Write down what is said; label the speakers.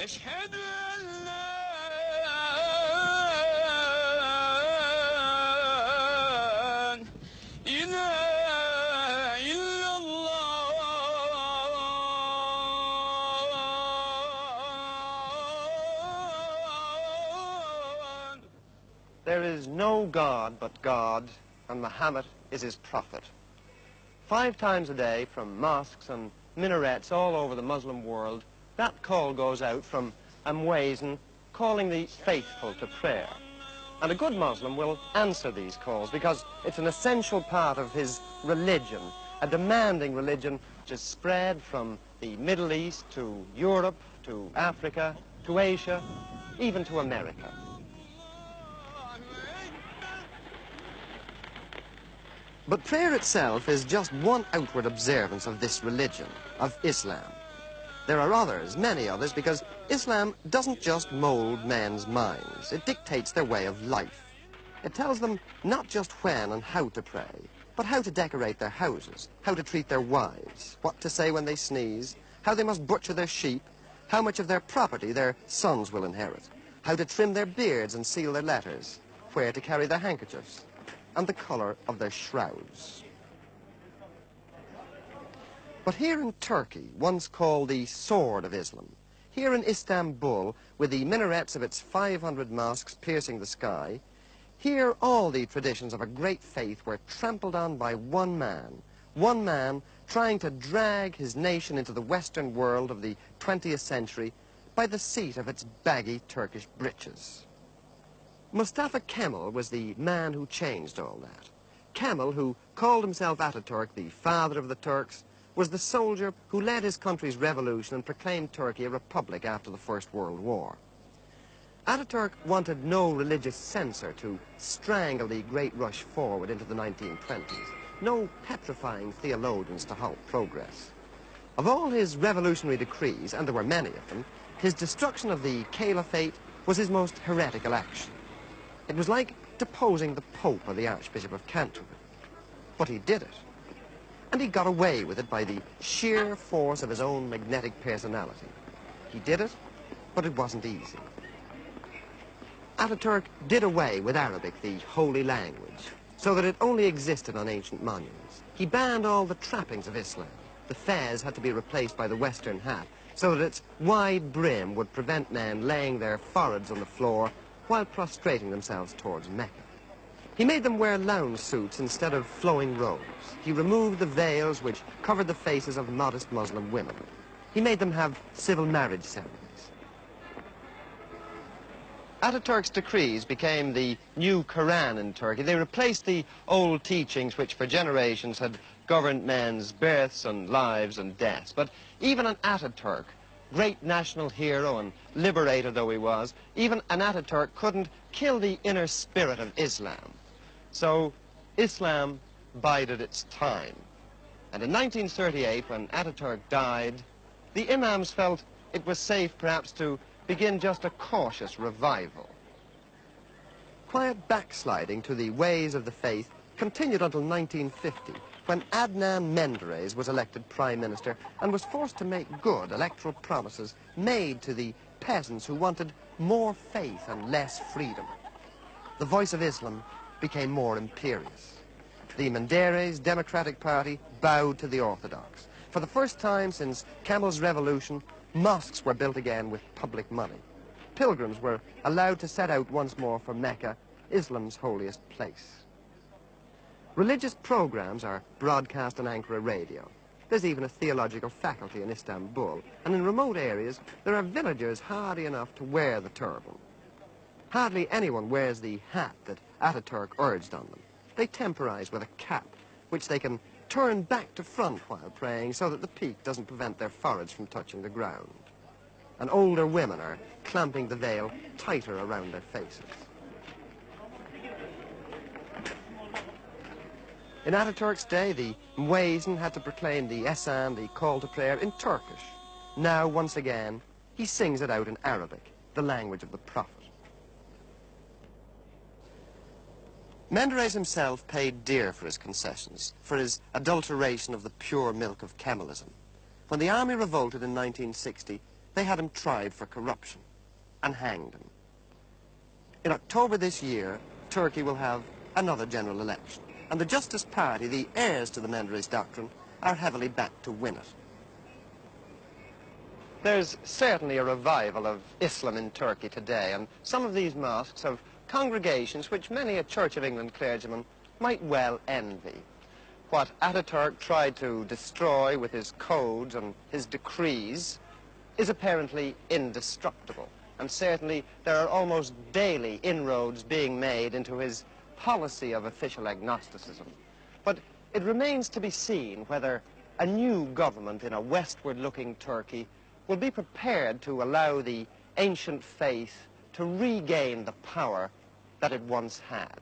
Speaker 1: أشهد أن لا إله إلا الله.
Speaker 2: There is no God but God, and Muhammad is his prophet. 5 times a day from mosques and minarets all over the Muslim world, that call goes out from m.kamal, calling the faithful to prayer. And a good Muslim will answer these calls because it's an essential part of his religion, a demanding religion which is spread from the Middle East to Europe, to Africa, to Asia, even to America. But prayer itself is just one outward observance of this religion, of Islam. There are others, many others, because Islam doesn't just mold men's minds. It dictates their way of life. It tells them not just when and how to pray, but how to decorate their houses, how to treat their wives, what to say when they sneeze, how they must butcher their sheep, how much of their property their sons will inherit, how to trim their beards and seal their letters, where to carry their handkerchiefs, and the colour of their shrouds. But here in Turkey, once called the Sword of Islam, here in Istanbul, with the minarets of its 500 mosques piercing the sky, here all the traditions of a great faith were trampled on by one man trying to drag his nation into the Western world of the 20th century by the seat of its baggy Turkish breeches. m.Kamal was the man who changed all that. Kemal, who called himself Ataturk, the father of the Turks, was the soldier who led his country's revolution and proclaimed Turkey a republic after the First World War. Ataturk wanted no religious censor to strangle the great rush forward into the 1920s, no petrifying theologians to halt progress. Of all his revolutionary decrees, and there were many of them, his destruction of the caliphate was his most heretical action. It was like deposing the Pope or the Archbishop of Canterbury. But he did it. And he got away with it by the sheer force of his own magnetic personality. He did it, but it wasn't easy. Ataturk did away with Arabic, the holy language, so that it only existed on ancient monuments. He banned all the trappings of Islam. The fez had to be replaced by the Western hat, so that its wide brim would prevent men laying their foreheads on the floor while prostrating themselves towards Mecca. He made them wear lounge suits instead of flowing robes. He removed the veils which covered the faces of modest Muslim women. He made them have civil marriage ceremonies. Ataturk's decrees became the new Quran in Turkey. They replaced the old teachings which for generations had governed men's births and lives and deaths. But even an Ataturk, great national hero and liberator though he was, even an Ataturk couldn't kill the inner spirit of Islam. So Islam bided its time. And in 1938, when Ataturk died, the imams felt it was safe perhaps to begin just a cautious revival. Quiet backsliding to the ways of the faith continued until 1950, when Adnan Menderes was elected Prime Minister and was forced to make good electoral promises made to the peasants who wanted more faith and less freedom. The voice of Islam became more imperious. The Menderes Democratic Party bowed to the Orthodox. For the first time since Kemal's revolution, mosques were built again with public money. Pilgrims were allowed to set out once more for Mecca, Islam's holiest place. Religious programs are broadcast on Ankara radio. There's even a theological faculty in Istanbul, and in remote areas there are villagers hardy enough to wear the turban. Hardly anyone wears the hat that Ataturk urged on them. They temporize with a cap, which they can turn back to front while praying so that the peak doesn't prevent their foreheads from touching the ground. And older women are clamping the veil tighter around their faces. In Ataturk's day, the muezzin had to proclaim the ezan, the call to prayer, in Turkish. Now, once again, he sings it out in Arabic, the language of the Prophet. Menderes himself paid dear for his concessions, for his adulteration of the pure milk of Kemalism. When the army revolted in 1960, they had him tried for corruption and hanged him. In October this year, Turkey will have another general election, and the Justice Party, the heirs to the Menderes doctrine, are heavily backed to win it. There's certainly a revival of Islam in Turkey today, and some of these mosques have congregations which many a Church of England clergyman might well envy. What Ataturk tried to destroy with his codes and his decrees is apparently indestructible, and certainly there are almost daily inroads being made into his policy of official agnosticism. But it remains to be seen whether a new government in a westward-looking Turkey will be prepared to allow the ancient faith to regain the power that it once had.